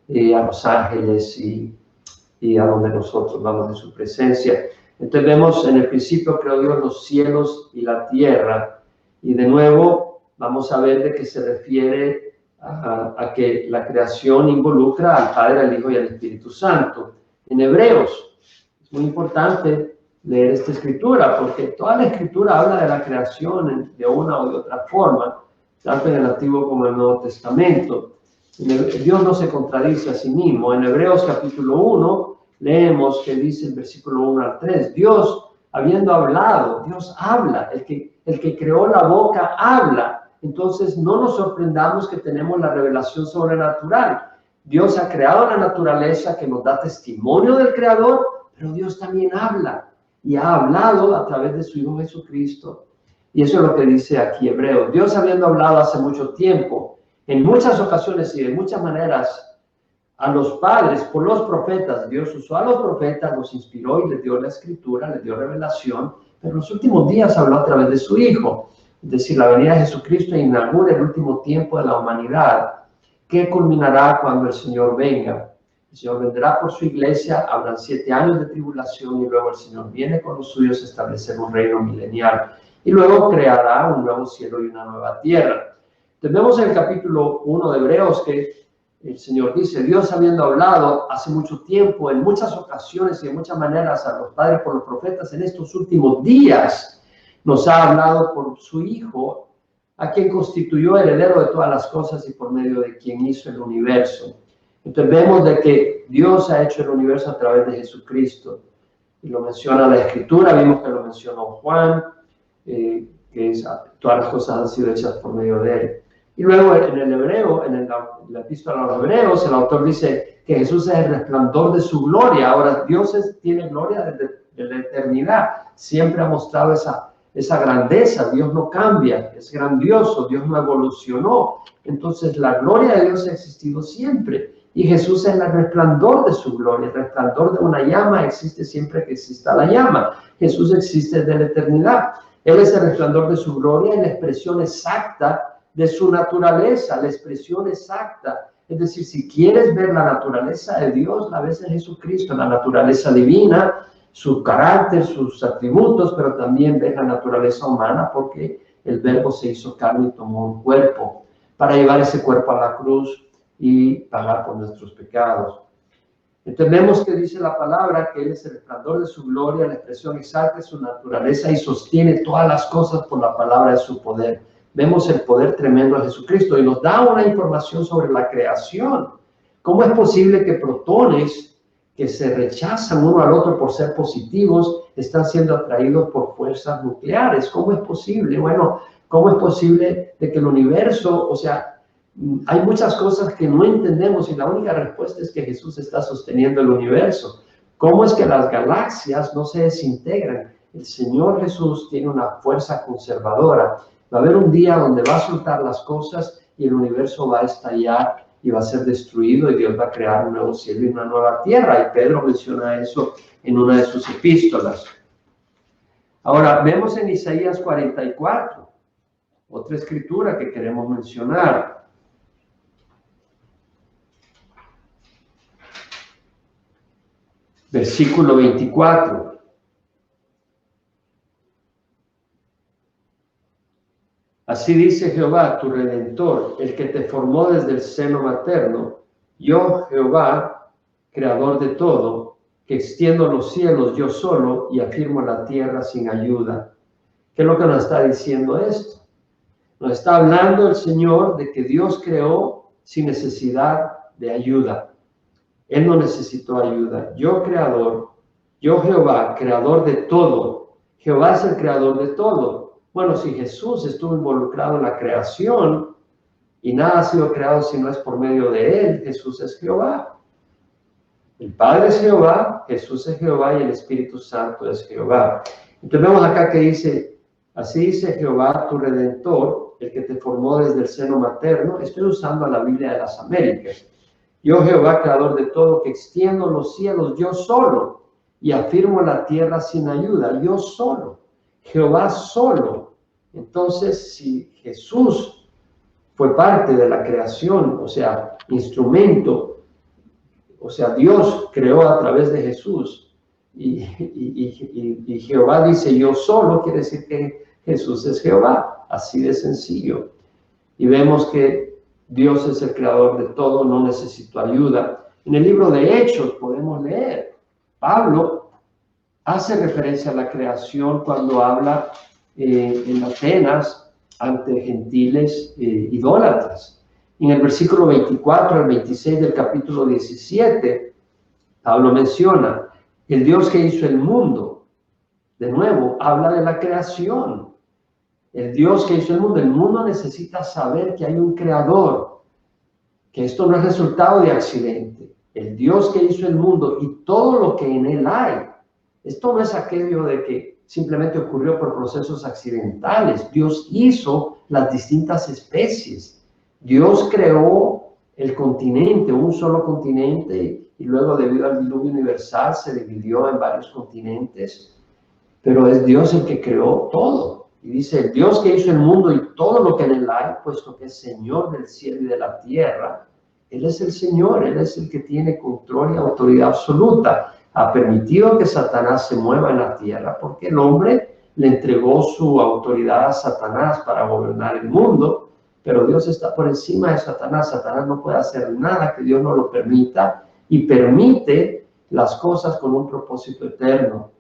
a los ángeles y a donde nosotros vamos de su presencia. Entonces vemos, en el principio creó Dios los cielos y la tierra, y de nuevo vamos a ver de qué se refiere a que la creación involucra al Padre, al Hijo y al Espíritu Santo. En Hebreos, es muy importante leer esta escritura, porque toda la escritura habla de la creación de una o de otra forma, tanto en el Antiguo como en el Nuevo Testamento. Dios no se contradice a sí mismo. En Hebreos capítulo 1 leemos que dice el versículo 1 al 3, Dios, habiendo hablado, Dios habla, el que creó la boca habla. Entonces no nos sorprendamos que tenemos la revelación sobrenatural. Dios ha creado la naturaleza que nos da testimonio del Creador, pero Dios también habla y ha hablado a través de su Hijo Jesucristo. Y eso es lo que dice aquí Hebreos. Dios habiendo hablado hace mucho tiempo, en muchas ocasiones y de muchas maneras, a los padres por los profetas. Dios usó a los profetas, los inspiró y les dio la escritura, les dio revelación, pero en los últimos días habló a través de su Hijo. Es decir, la venida de Jesucristo inaugura el último tiempo de la humanidad, que culminará cuando el Señor venga. El Señor vendrá por su iglesia, habrán 7 años de tribulación y luego el Señor viene con los suyos a establecer un reino milenial y luego creará un nuevo cielo y una nueva tierra. Tenemos en el capítulo 1 de Hebreos que el Señor dice, Dios habiendo hablado hace mucho tiempo, en muchas ocasiones y de muchas maneras a los padres por los profetas, en estos últimos días nos ha hablado por su Hijo, a quien constituyó heredero de todas las cosas y por medio de quien hizo el universo. Entonces vemos de que Dios ha hecho el universo a través de Jesucristo. Y lo menciona la Escritura, vimos que lo mencionó Juan, todas las cosas han sido hechas por medio de él. Y luego en el Hebreo, en la epístola a los Hebreos, el autor dice que Jesús es el resplandor de su gloria. Ahora, Dios tiene gloria desde la eternidad. Siempre ha mostrado esa grandeza. Dios no cambia, es grandioso, Dios no evolucionó. Entonces, la gloria de Dios ha existido siempre. Y Jesús es el resplandor de su gloria. El resplandor de una llama existe siempre que exista la llama. Jesús existe desde la eternidad. Él es el resplandor de su gloria y la expresión exacta de su naturaleza, la expresión exacta. Es decir, si quieres ver la naturaleza de Dios, la ves en Jesucristo, la naturaleza divina, su carácter, sus atributos, pero también ves la naturaleza humana porque el Verbo se hizo carne y tomó un cuerpo para llevar ese cuerpo a la cruz y pagar por nuestros pecados. Entendemos que dice la palabra que Él es el resplandor de su gloria, la expresión exacta de su naturaleza y sostiene todas las cosas por la palabra de su poder. Vemos el poder tremendo de Jesucristo y nos da una información sobre la creación. ¿Cómo es posible que protones que se rechazan uno al otro por ser positivos están siendo atraídos por fuerzas nucleares? ¿Cómo es posible? Bueno, ¿cómo es posible de que el universo, o sea, hay muchas cosas que no entendemos y la única respuesta es que Jesús está sosteniendo el universo? ¿Cómo es que las galaxias no se desintegran? El Señor Jesús tiene una fuerza conservadora. Va a haber un día donde va a soltar las cosas y el universo va a estallar y va a ser destruido y Dios va a crear un nuevo cielo y una nueva tierra. Y Pedro menciona eso en una de sus epístolas. Ahora, vemos en Isaías 44, otra escritura que queremos mencionar. Versículo 24. Así dice Jehová, tu Redentor, el que te formó desde el seno materno. Yo, Jehová, creador de todo, que extiendo los cielos yo solo y afirmo la tierra sin ayuda. ¿Qué es lo que nos está diciendo esto? Nos está hablando el Señor de que Dios creó sin necesidad de ayuda. Él no necesitó ayuda. Yo, creador, yo, Jehová, creador de todo. Jehová es el creador de todo. Bueno, si Jesús estuvo involucrado en la creación y nada ha sido creado si no es por medio de Él, Jesús es Jehová. El Padre es Jehová, Jesús es Jehová y el Espíritu Santo es Jehová. Entonces vemos acá que dice, así dice Jehová, tu Redentor, el que te formó desde el seno materno. Estoy usando la Biblia de las Américas. Yo, Jehová, creador de todo, que extiendo los cielos yo solo y afirmo la tierra sin ayuda, yo solo. Jehová solo. Entonces, si Jesús fue parte de la creación, o sea, instrumento, o sea, Dios creó a través de Jesús. Y Jehová dice yo solo, quiere decir que Jesús es Jehová, así de sencillo. Y vemos que Dios es el creador de todo, no necesito ayuda. En el libro de Hechos podemos leer, Pablo hace referencia a la creación cuando habla en Atenas ante gentiles idólatras. En el versículo 24 al 26 del capítulo 17, Pablo menciona el Dios que hizo el mundo. De nuevo, habla de la creación. El Dios que hizo el mundo necesita saber que hay un creador, que esto no es resultado de accidente. El Dios que hizo el mundo y todo lo que en él hay. Esto no es aquello de que simplemente ocurrió por procesos accidentales. Dios hizo las distintas especies. Dios creó el continente, un solo continente, y luego debido al diluvio universal se dividió en varios continentes. Pero es Dios el que creó todo. Y dice, el Dios que hizo el mundo y todo lo que en él hay, puesto que es Señor del cielo y de la tierra, Él es el Señor, Él es el que tiene control y autoridad absoluta. Ha permitido que Satanás se mueva en la tierra porque el hombre le entregó su autoridad a Satanás para gobernar el mundo, pero Dios está por encima de Satanás. Satanás no puede hacer nada que Dios no lo permita y permite las cosas con un propósito eterno.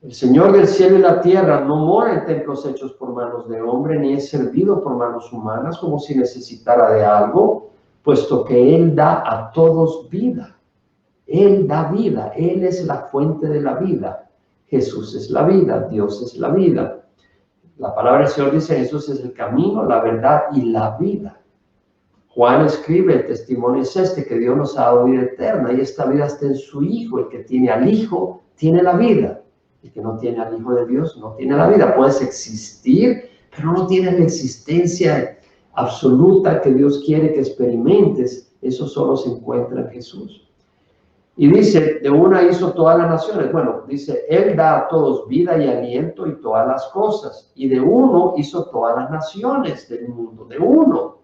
El Señor del cielo y la tierra no mora en templos hechos por manos de hombre, ni es servido por manos humanas como si necesitara de algo, puesto que Él da a todos vida. Él da vida, Él es la fuente de la vida. Jesús es la vida, Dios es la vida. La palabra del Señor dice, Jesús es el camino, la verdad y la vida. Juan escribe, el testimonio es este, que Dios nos ha dado vida eterna, y esta vida está en su Hijo. El que tiene al Hijo, tiene la vida. El que no tiene al Hijo de Dios, no tiene la vida. Puedes existir, pero no tienes la existencia absoluta que Dios quiere que experimentes. Eso solo se encuentra en Jesús. Y dice, de una hizo todas las naciones. Bueno, dice, Él da a todos vida y aliento y todas las cosas. Y de uno hizo todas las naciones del mundo, de uno.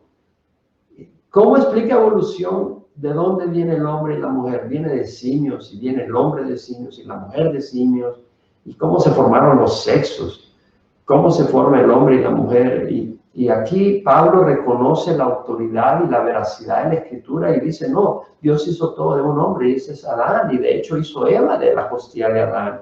¿Cómo explica evolución? ¿De dónde viene el hombre y la mujer? Viene de simios, y viene el hombre de simios y la mujer de simios. ¿Y cómo se formaron los sexos? ¿Cómo se forma el hombre y la mujer? Y aquí Pablo reconoce la autoridad y la veracidad de la Escritura y dice, no, Dios hizo todo de un hombre, y ese es Adán, y de hecho hizo Eva de la costilla de Adán.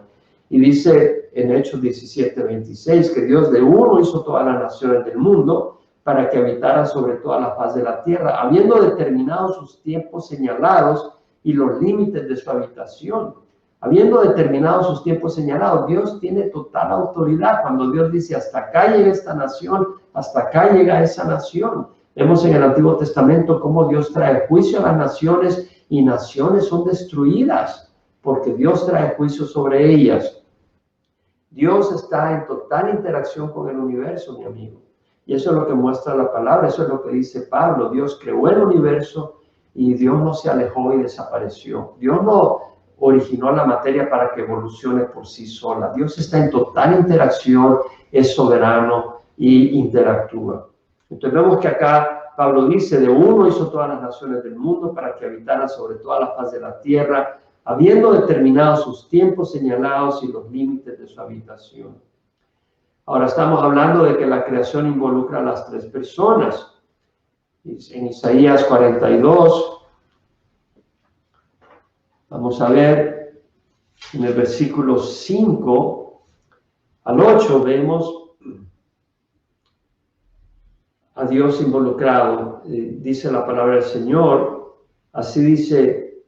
Y dice en Hechos 17:26 que Dios de uno hizo todas las naciones del mundo para que habitaran sobre toda la faz de la tierra, habiendo determinado sus tiempos señalados y los límites de su habitación. Habiendo determinado sus tiempos señalados, Dios tiene total autoridad. Cuando Dios dice, hasta acá llega esta nación, hasta acá llega esa nación. Vemos en el Antiguo Testamento cómo Dios trae juicio a las naciones y naciones son destruidas porque Dios trae juicio sobre ellas. Dios está en total interacción con el universo, mi amigo. Y eso es lo que muestra la palabra, eso es lo que dice Pablo. Dios creó el universo y Dios no se alejó y desapareció. Dios no originó la materia para que evolucione por sí sola. Dios está en total interacción, es soberano y interactúa. Entonces vemos que acá Pablo dice, de uno hizo todas las naciones del mundo para que habitaran sobre toda la faz de la tierra, habiendo determinado sus tiempos señalados y los límites de su habitación. Ahora estamos hablando de que la creación involucra a las tres personas. En Isaías 42, vamos a ver, en el versículo 5 al 8 vemos a Dios involucrado. Dice la palabra del Señor, así dice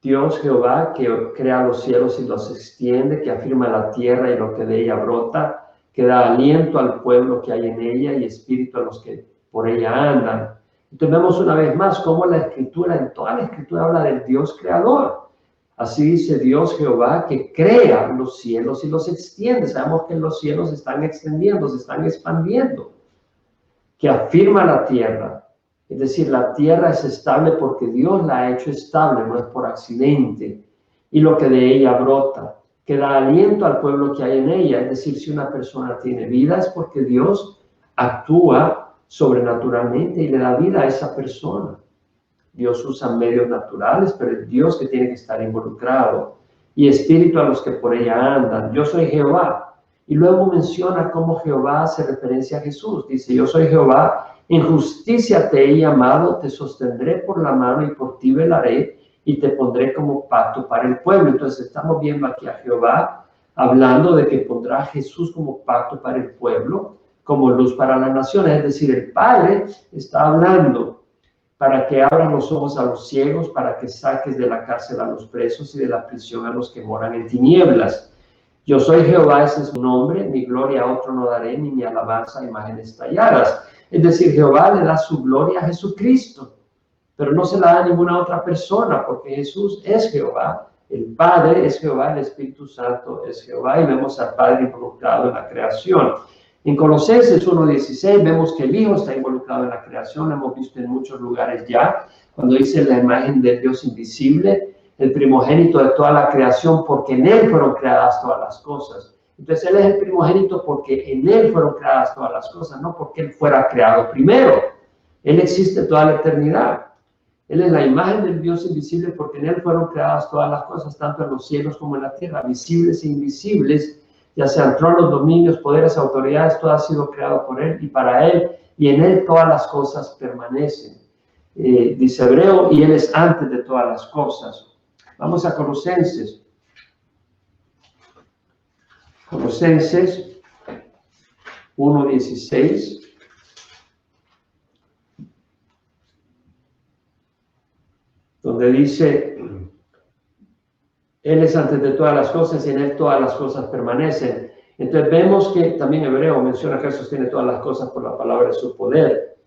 Dios Jehová, que crea los cielos y los extiende, que afirma la tierra y lo que de ella brota, que da aliento al pueblo que hay en ella y espíritu a los que por ella andan. Entonces vemos una vez más cómo la Escritura, en toda la Escritura habla del Dios creador. Así dice Dios Jehová, que crea los cielos y los extiende. Sabemos que los cielos se están extendiendo, se están expandiendo. Que afirma la tierra. Es decir, la tierra es estable porque Dios la ha hecho estable, no es por accidente. Y lo que de ella brota, que da aliento al pueblo que hay en ella. Es decir, si una persona tiene vida es porque Dios actúa sobrenaturalmente y le da vida a esa persona. Dios usa medios naturales, pero es Dios que tiene que estar involucrado. Y espíritu a los que por ella andan. Yo soy Jehová. Y luego menciona cómo Jehová hace referencia a Jesús. Dice, yo soy Jehová, en justicia te he llamado, te sostendré por la mano y por ti velaré y te pondré como pacto para el pueblo. Entonces estamos viendo aquí a Jehová hablando de que pondrá a Jesús como pacto para el pueblo, como luz para las naciones. Es decir, el Padre está hablando para que abran los ojos a los ciegos, para que saques de la cárcel a los presos y de la prisión a los que moran en tinieblas. Yo soy Jehová, ese es su nombre, mi gloria a otro no daré, ni mi alabanza a imágenes talladas. Es decir, Jehová le da su gloria a Jesucristo, pero no se la da a ninguna otra persona, porque Jesús es Jehová, el Padre es Jehová, el Espíritu Santo es Jehová, y vemos al Padre involucrado en la creación. En Colosenses 1:16 vemos que el Hijo está involucrado en la creación, lo hemos visto en muchos lugares ya, cuando dice la imagen de Dios invisible, el primogénito de toda la creación, porque en Él fueron creadas todas las cosas. Entonces Él es el primogénito porque en Él fueron creadas todas las cosas, no porque Él fuera creado primero. Él existe toda la eternidad. Él es la imagen del Dios invisible porque en Él fueron creadas todas las cosas, tanto en los cielos como en la tierra, visibles e invisibles, ya sean tronos, dominios, poderes, autoridades, todo ha sido creado por Él y para Él, y en Él todas las cosas permanecen. Dice Hebreo, y Él es antes de todas las cosas. Vamos a Colosenses. Colosenses 1:16. Donde dice, Él es antes de todas las cosas y en Él todas las cosas permanecen. Entonces vemos que también Hebreo menciona que Él sostiene todas las cosas por la palabra de su poder.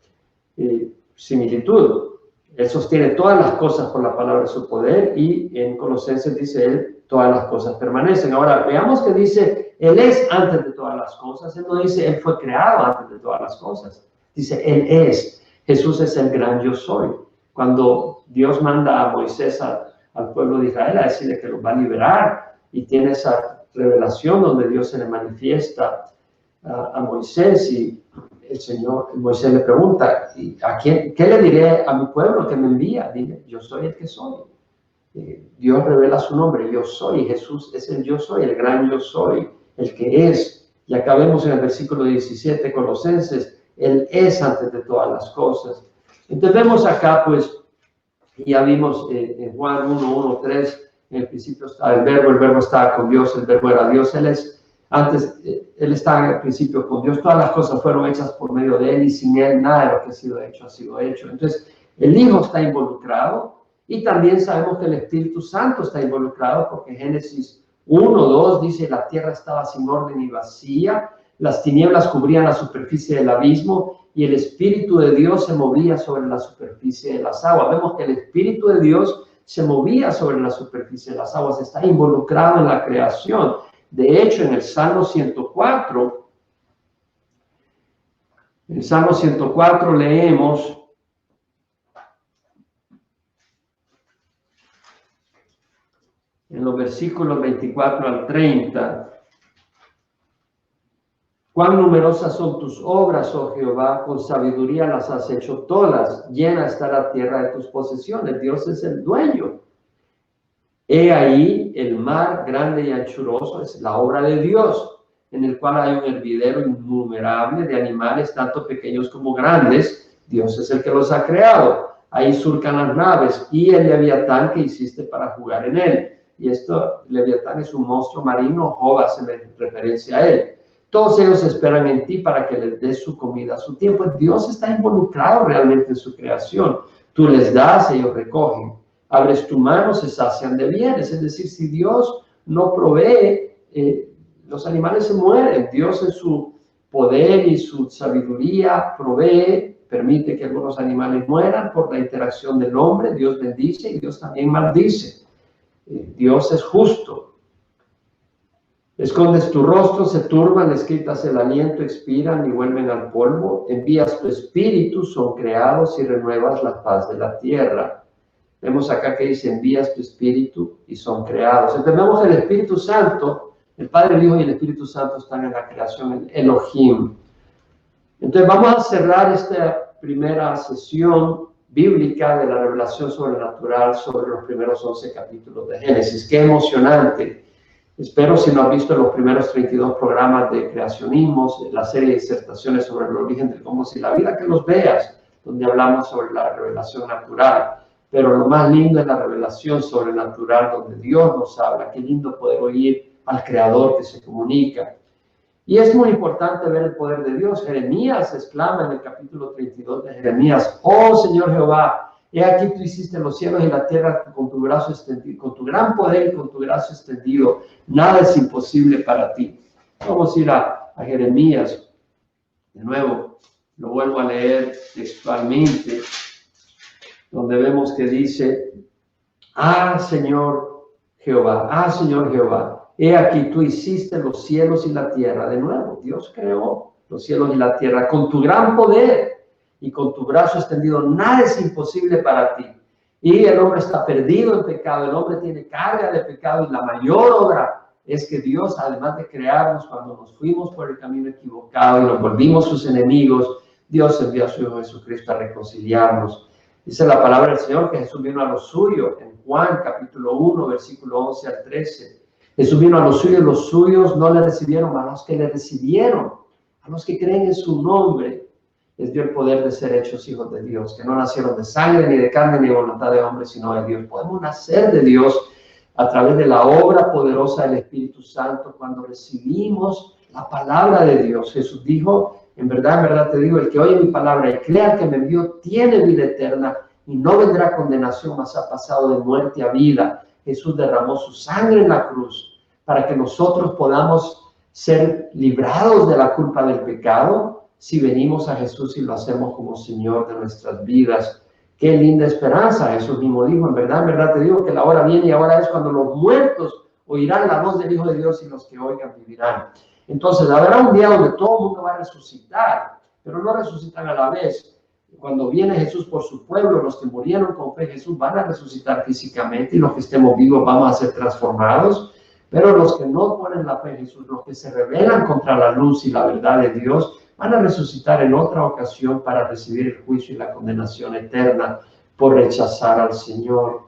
Similitud. Él sostiene todas las cosas por la palabra de su poder y en Colosenses dice Él, todas las cosas permanecen. Ahora, veamos que dice, Él es antes de todas las cosas. Él no dice, Él fue creado antes de todas las cosas. Dice, Él es. Jesús es el gran yo soy. Cuando Dios manda a Moisés al pueblo de Israel a decirle que los va a liberar y tiene esa revelación donde Dios se le manifiesta a Moisés y el Señor, Moisés le pregunta, ¿qué le diré a mi pueblo que me envía? Dile, yo soy el que soy. Dios revela su nombre, yo soy. Jesús es el yo soy, el gran yo soy, el que es. Y acá vemos en el versículo 17, Colosenses, Él es antes de todas las cosas. Entonces vemos acá, pues, ya vimos en Juan 1:1-3, en el principio estaba el verbo estaba con Dios, el verbo era Dios, Él estaba en el principio con Dios, todas las cosas fueron hechas por medio de Él y sin Él nada de lo que ha sido hecho. Entonces, el Hijo está involucrado y también sabemos que el Espíritu Santo está involucrado porque Génesis 1:2 dice, la tierra estaba sin orden y vacía, las tinieblas cubrían la superficie del abismo y el Espíritu de Dios se movía sobre la superficie de las aguas. Vemos que el Espíritu de Dios se movía sobre la superficie de las aguas, está involucrado en la creación. De hecho, en el Salmo 104, leemos, en los versículos 24 al 30, cuán numerosas son tus obras, oh Jehová, con sabiduría las has hecho todas, llena está la tierra de tus posesiones, Dios es el dueño. He ahí el mar grande y anchuroso, es la obra de Dios, en el cual hay un hervidero innumerable de animales, tanto pequeños como grandes, Dios es el que los ha creado. Ahí surcan las naves y el leviatán que hiciste para jugar en él. Y esto, leviatán es un monstruo marino, Job hace referencia a él. Todos ellos esperan en ti para que les des su comida a su tiempo. Dios está involucrado realmente en su creación. Tú les das, ellos recogen. Abres tu mano, se sacian de bienes. Es decir, si Dios no provee, los animales se mueren. Dios en su poder y su sabiduría provee, permite que algunos animales mueran por la interacción del hombre. Dios bendice y Dios también maldice. Dios es justo. Escondes tu rostro, se turban, les quitas el aliento, expiran y vuelven al polvo. Envías tu espíritu, son creados y renuevas la faz de la tierra. Vemos acá que dice, envías tu espíritu y son creados. Entonces vemos que el Espíritu Santo, el Padre, el Hijo y el Espíritu Santo están en la creación, en Elohim. Entonces vamos a cerrar esta primera sesión bíblica de la revelación sobrenatural sobre los primeros 11 capítulos de Génesis. ¡Qué emocionante! Espero, si no has visto los primeros 32 programas de creacionismo, la serie de disertaciones sobre el origen del cosmos y la vida, que los veas, donde hablamos sobre la revelación natural. Pero lo más lindo es la revelación sobrenatural, donde Dios nos habla. Qué lindo poder oír al Creador que se comunica. Y es muy importante ver el poder de Dios. Jeremías exclama en el capítulo 32 de Jeremías: oh Señor Jehová, he aquí tú hiciste los cielos y la tierra con tu brazo extendido, con tu gran poder y con tu brazo extendido. Nada es imposible para ti. Vamos a ir a Jeremías. De nuevo, lo vuelvo a leer textualmente, donde vemos que dice: Señor Jehová, Señor Jehová, he aquí tú hiciste los cielos y la tierra. De nuevo, Dios creó los cielos y la tierra con tu gran poder y con tu brazo extendido. Nada es imposible para ti. Y el hombre está perdido en pecado, el hombre tiene carga de pecado, y la mayor obra es que Dios, además de crearnos cuando nos fuimos por el camino equivocado y nos volvimos sus enemigos, Dios envió a su Hijo Jesucristo a reconciliarnos. Dice la palabra del Señor que Jesús vino a los suyos, en Juan capítulo 1, versículo 11 al 13. Jesús vino a los suyos no le recibieron, mas a los que le recibieron, a los que creen en su nombre, les dio el poder de ser hechos hijos de Dios, que no nacieron de sangre, ni de carne, ni de voluntad de hombre, sino de Dios. Podemos nacer de Dios a través de la obra poderosa del Espíritu Santo cuando recibimos la palabra de Dios. Jesús dijo: en verdad te digo, el que oye mi palabra y crea que me envió tiene vida eterna y no vendrá condenación, mas ha pasado de muerte a vida. Jesús derramó su sangre en la cruz para que nosotros podamos ser librados de la culpa del pecado si venimos a Jesús y lo hacemos como Señor de nuestras vidas. Qué linda esperanza. Jesús mismo dijo: en verdad te digo que la hora viene y ahora es cuando los muertos oirán la voz del Hijo de Dios y los que oigan vivirán. Entonces habrá un día donde todo el mundo va a resucitar, pero no resucitan a la vez. Cuando viene Jesús por su pueblo, los que murieron con fe en Jesús van a resucitar físicamente, y los que estemos vivos vamos a ser transformados. Pero los que no ponen la fe en Jesús, los que se rebelan contra la luz y la verdad de Dios, van a resucitar en otra ocasión para recibir el juicio y la condenación eterna por rechazar al Señor.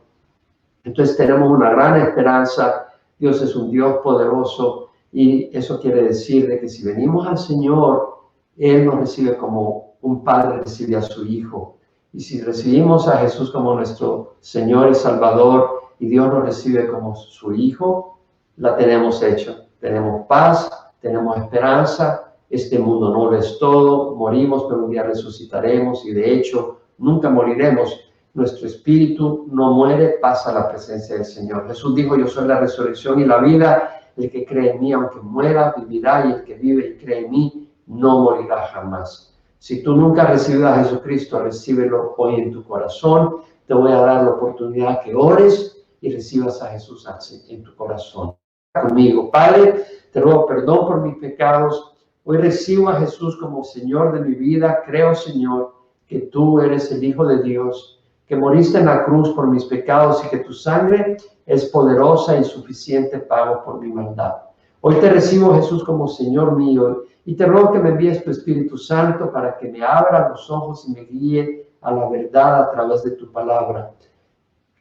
Entonces tenemos una gran esperanza. Dios es un Dios poderoso, y eso quiere decir de que si venimos al Señor, Él nos recibe como un padre recibe a su hijo. Y si recibimos a Jesús como nuestro Señor y Salvador, y Dios nos recibe como su hijo, la tenemos hecho. Tenemos paz, tenemos esperanza. Este mundo no lo es todo. Morimos, pero un día resucitaremos, y de hecho nunca moriremos. Nuestro espíritu no muere, pasa a la presencia del Señor. Jesús dijo: yo soy la resurrección y la vida. El que cree en mí, aunque muera, vivirá, y el que vive y cree en mí, no morirá jamás. Si tú nunca has recibido a Jesucristo, recíbelo hoy en tu corazón. Te voy a dar la oportunidad que ores y recibas a Jesús en tu corazón. Conmigo: Padre, te ruego perdón por mis pecados. Hoy recibo a Jesús como Señor de mi vida. Creo, Señor, que tú eres el Hijo de Dios, que moriste en la cruz por mis pecados y que tu sangre es poderosa y suficiente pago por mi maldad. Hoy te recibo, Jesús, como Señor mío, y te ruego que me envíes tu Espíritu Santo para que me abra los ojos y me guíe a la verdad a través de tu palabra.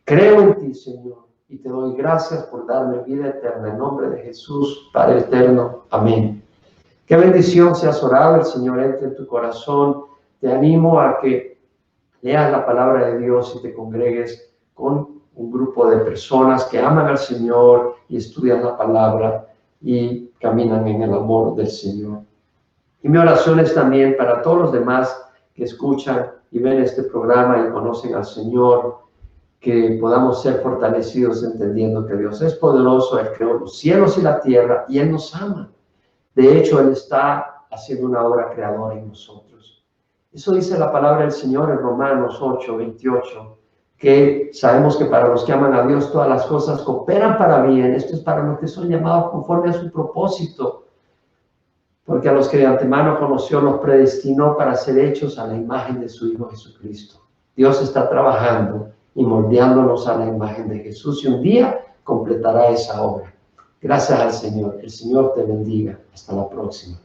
Creo en ti, Señor, y te doy gracias por darme vida eterna. En nombre de Jesús, Padre eterno. Amén. Qué bendición si has orado. El Señor entre en tu corazón. Te animo a que leas la palabra de Dios y te congregues con un grupo de personas que aman al Señor y estudian la palabra y caminan en el amor del Señor. Y mi oración es también para todos los demás que escuchan y ven este programa y conocen al Señor, que podamos ser fortalecidos entendiendo que Dios es poderoso. Él creó los cielos y la tierra y Él nos ama. De hecho, Él está haciendo una obra creadora en nosotros. Eso dice la palabra del Señor en Romanos 8:28, que sabemos que para los que aman a Dios todas las cosas cooperan para bien. Esto es para los que son llamados conforme a su propósito. Porque a los que de antemano conoció los predestinó para ser hechos a la imagen de su Hijo Jesucristo. Dios está trabajando y moldeándonos a la imagen de Jesús, y un día completará esa obra. Gracias al Señor. El Señor te bendiga. Hasta la próxima.